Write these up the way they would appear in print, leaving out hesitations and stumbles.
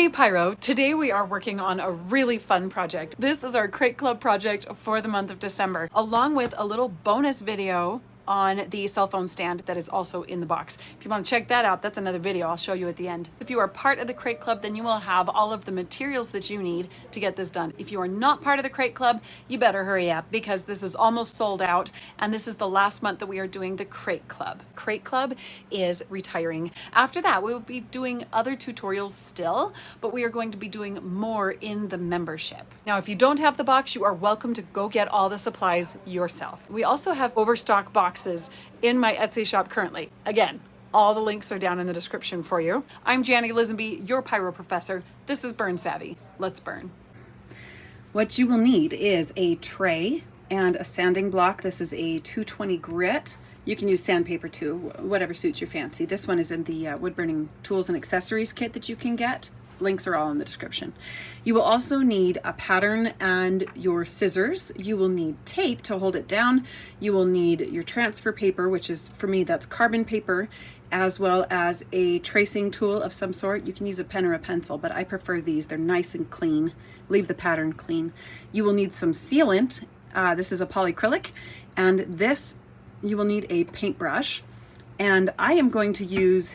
Hey Pyro, today we are working on a really fun project. This is our Crate Club project for the month of December, along with a little bonus video on the cell phone stand that is also in the box. If you want to check that out, that's another video I'll show you at the end. If you are part of the Crate Club, then you will have all of the materials that you need to get this done. If you are not part of the Crate Club, you better hurry up because this is almost sold out and this is the last month that we are doing the Crate Club. Crate Club is retiring. After that, we will be doing other tutorials still, but we are going to be doing more in the membership. Now, if you don't have the box, you are welcome to go get all the supplies yourself. We also have Overstock boxes in my Etsy shop currently. Again, all the links are down in the description for you. I'm Janny Lisenby, your pyro professor. This is Burn Savvy. Let's burn. What you will need is a tray and a sanding block. This is a 220 grit. You can use sandpaper too, whatever suits your fancy. This one is in the Woodburning tools and accessories kit that you can get. Links are all in the description. You will also need a pattern and your scissors. You will need tape to hold it down. You will need your transfer paper, which is, for me, that's carbon paper, as well as a tracing tool of some sort. You can use a pen or a pencil, but I prefer these. They're nice and clean. Leave the pattern clean. You will need some sealant. This is a polyacrylic, and this, you will need a paintbrush. And I am going to use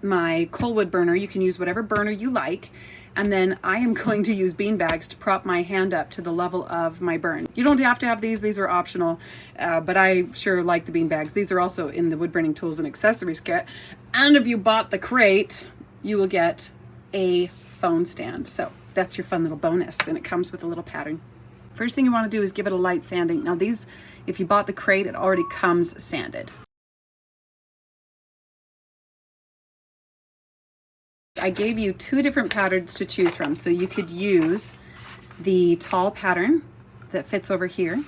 my coal wood burner. You can use whatever burner you like, and then I am going to use bean bags to prop my hand up to the level of my burn. You don't have to have these are optional, but I sure like the bean bags. These are also in the Woodburning tools and accessories kit, and if you bought the crate, you will get a phone stand. So that's your fun little bonus, and it comes with a little pattern. First thing you want to do is give it a light sanding. Now these, if you bought the crate, it already comes sanded. I gave you two different patterns to choose from, so you could use the tall pattern that fits over here,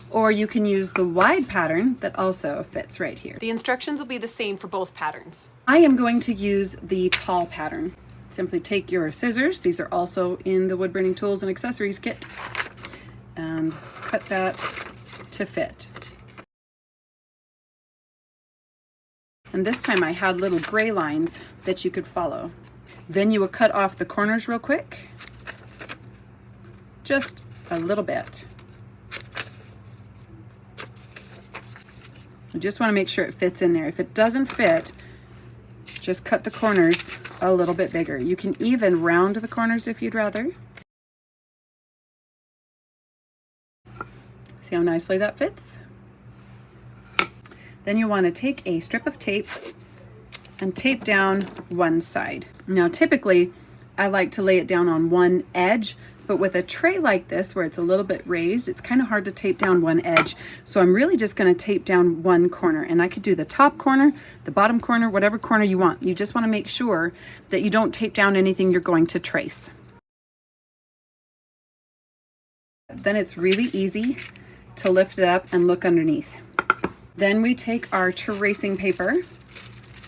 or you can use the wide pattern that also fits right here. The instructions will be the same for both patterns. I am going to use the tall pattern. Simply take your scissors, these are also in the Woodburning tools and accessories kit, and cut that to fit. And this time I had little gray lines that you could follow. Then you will cut off the corners real quick. Just a little bit. You just want to make sure it fits in there. If it doesn't fit, just cut the corners a little bit bigger. You can even round the corners if you'd rather. See how nicely that fits? Then you want to take a strip of tape and tape down one side. Now typically I like to lay it down on one edge, but with a tray like this where it's a little bit raised, it's kind of hard to tape down one edge. So I'm really just going to tape down one corner, and I could do the top corner, the bottom corner, whatever corner you want. You just want to make sure that you don't tape down anything you're going to trace. Then it's really easy to lift it up and look underneath. Then we take our tracing paper,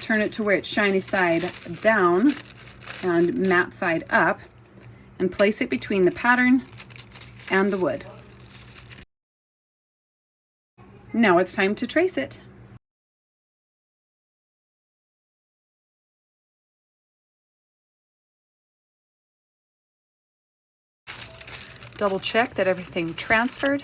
turn it to where it's shiny side down and matte side up, and place it between the pattern and the wood. Now it's time to trace it. Double check that everything transferred,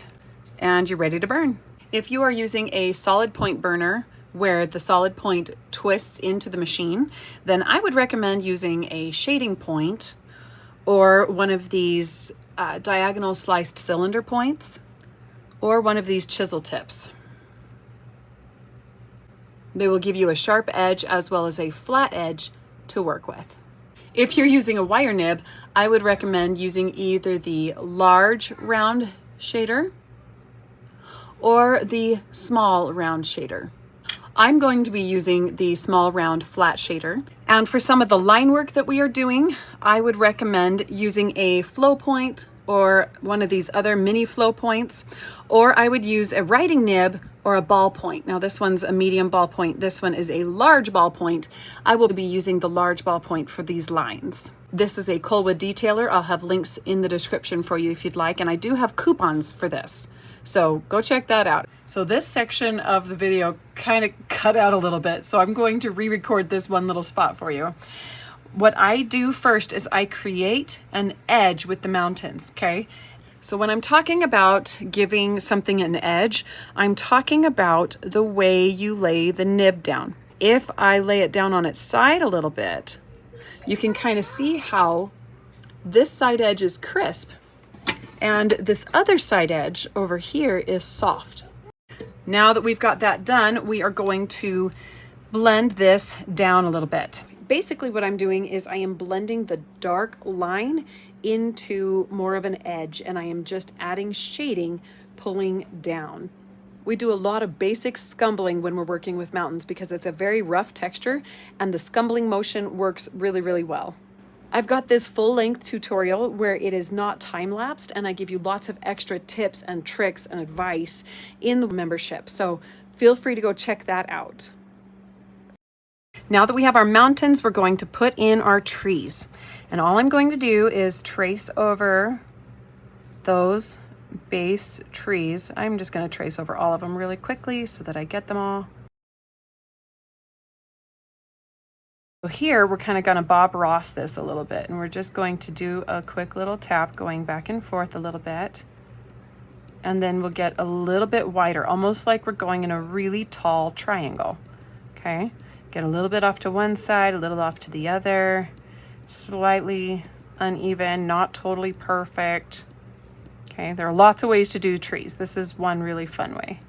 and you're ready to burn. If you are using a solid point burner where the solid point twists into the machine, then I would recommend using a shading point or one of these diagonal sliced cylinder points, or one of these chisel tips. They will give you a sharp edge as well as a flat edge to work with. If you're using a wire nib, I would recommend using either the large round shader or the small round shader. I'm going to be using the small round flat shader. And for some of the line work that we are doing, I would recommend using a flow point or one of these other mini flow points, or I would use a writing nib or a ball point. Now this one's a medium ball point. This one is a large ball point. I will be using the large ball point for these lines. This is a Colwood detailer. I'll have links in the description for you if you'd like, and I do have coupons for this. So go check that out. So this section of the video kind of cut out a little bit, so I'm going to re-record this one little spot for you. What I do first is I create an edge with the mountains, okay? So when I'm talking about giving something an edge, I'm talking about the way you lay the nib down. If I lay it down on its side a little bit, you can kind of see how this side edge is crisp and this other side edge over here is soft. Now that we've got that done, we are going to blend this down a little bit. Basically what I'm doing is I am blending the dark line into more of an edge, and I am just adding shading, pulling down. We do a lot of basic scumbling when we're working with mountains because it's a very rough texture, and the scumbling motion works really, really well. I've got this full-length tutorial where it is not time-lapsed, and I give you lots of extra tips and tricks and advice in the membership. So feel free to go check that out. Now that we have our mountains, we're going to put in our trees. And all I'm going to do is trace over those base trees. I'm just going to trace over all of them really quickly so that I get them all. So here we're kind of going to Bob Ross this a little bit, and we're just going to do a quick little tap going back and forth a little bit. And then we'll get a little bit wider, almost like we're going in a really tall triangle. Okay, get a little bit off to one side, a little off to the other, slightly uneven, not totally perfect. Okay, there are lots of ways to do trees. This is one really fun way.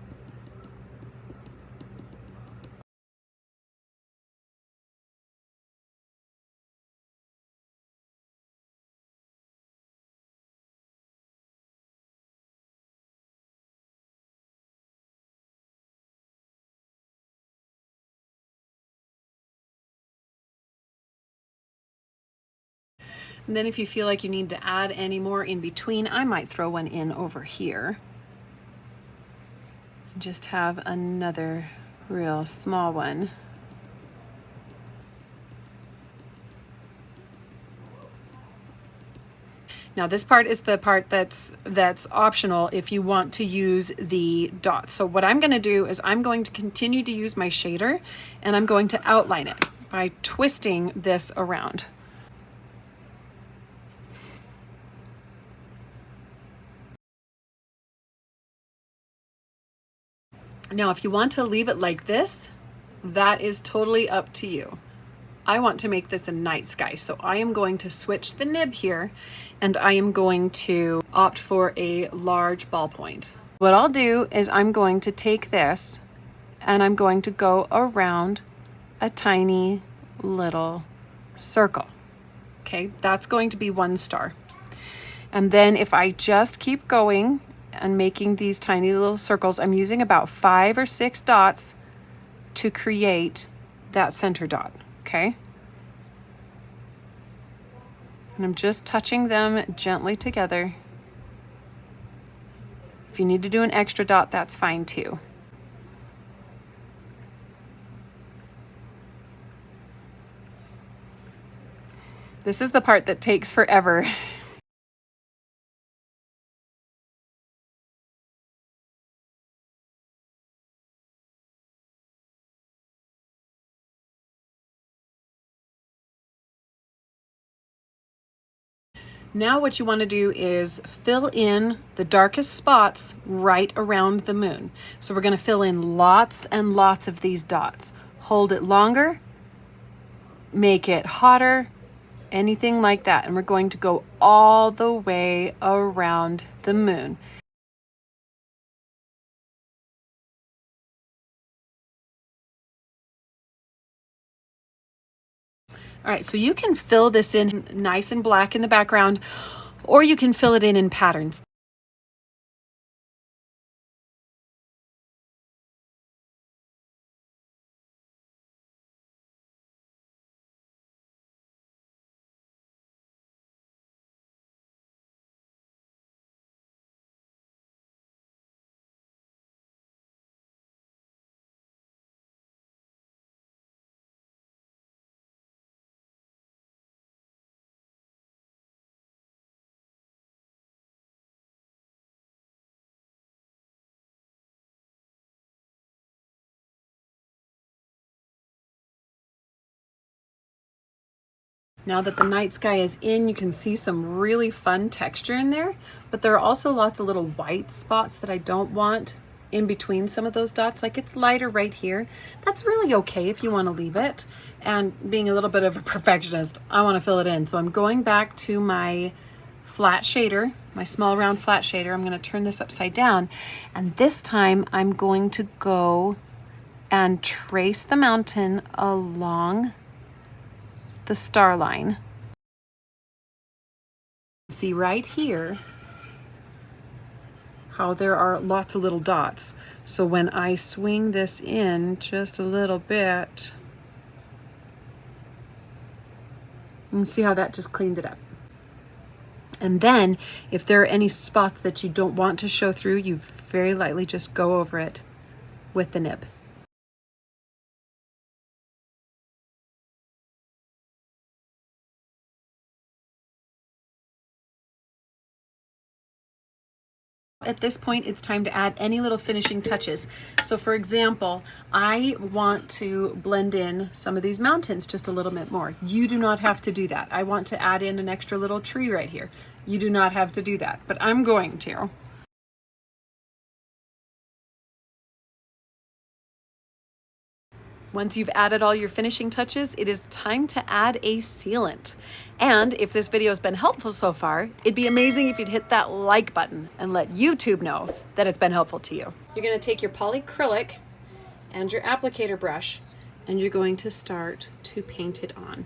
And then if you feel like you need to add any more in between, I might throw one in over here. Just have another real small one. Now this part is the part that's optional if you want to use the dots. So what I'm going to do is I'm going to continue to use my shader, and I'm going to outline it by twisting this around. Now, if you want to leave it like this, that is totally up to you. I want to make this a night sky, so I am going to switch the nib here, and I am going to opt for a large ballpoint. What I'll do is I'm going to take this and I'm going to go around a tiny little circle. Okay, that's going to be 1 star. And then if I just keep going and making these tiny little circles, I'm using about 5 or 6 dots to create that center dot, okay? And I'm just touching them gently together. If you need to do an extra dot, that's fine too. This is the part that takes forever. Now what you want to do is fill in the darkest spots right around the moon. So we're going to fill in lots and lots of these dots. Hold it longer, make it hotter, anything like that. And we're going to go all the way around the moon. All right, so you can fill this in nice and black in the background, or you can fill it in patterns. Now that the night sky is in, you can see some really fun texture in there, but there are also lots of little white spots that I don't want in between some of those dots. Like it's lighter right here. That's really okay if you want to leave it. And being a little bit of a perfectionist, I want to fill it in. So I'm going back to my flat shader, my small round flat shader. I'm going to turn this upside down. And this time I'm going to go and trace the mountain along the star line. See right here how there are lots of little dots. So when I swing this in just a little bit, you can see how that just cleaned it up. And then if there are any spots that you don't want to show through, you very lightly just go over it with the nib. At this point, it's time to add any little finishing touches. So for example, I want to blend in some of these mountains just a little bit more. You do not have to do that. I want to add in an extra little tree right here. You do not have to do that, but I'm going to. Once you've added all your finishing touches, it is time to add a sealant. And if this video has been helpful so far, it'd be amazing if you'd hit that like button and let YouTube know that it's been helpful to you. You're going to take your polyacrylic and your applicator brush, and you're going to start to paint it on.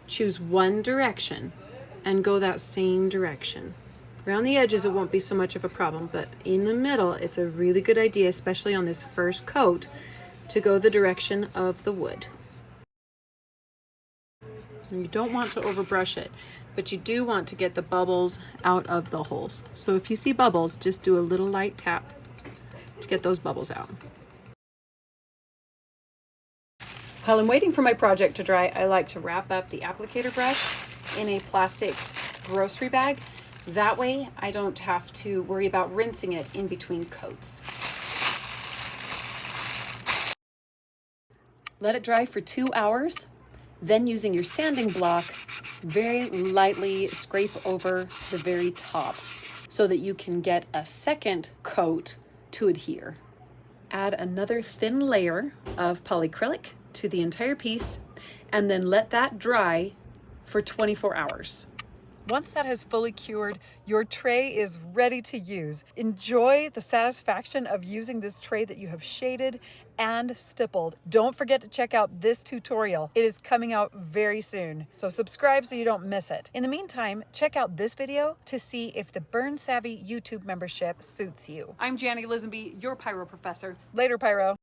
Choose one direction and go that same direction. Around the edges, it won't be so much of a problem, but in the middle, it's a really good idea, especially on this first coat, to go the direction of the wood. And you don't want to overbrush it, but you do want to get the bubbles out of the holes. So if you see bubbles, just do a little light tap to get those bubbles out. While I'm waiting for my project to dry, I like to wrap up the applicator brush in a plastic grocery bag. That way I don't have to worry about rinsing it in between coats. Let it dry for 2 hours. Then using your sanding block, very lightly scrape over the very top so that you can get a second coat to adhere. Add another thin layer of polyacrylic to the entire piece and then let that dry for 24 hours. Once that has fully cured, your tray is ready to use. Enjoy the satisfaction of using this tray that you have shaded and stippled. Don't forget to check out this tutorial. It is coming out very soon, so subscribe so you don't miss it. In the meantime, check out this video to see if the Burn Savvy YouTube membership suits you. I'm Janny Lisenby, your Pyro Professor. Later, Pyro.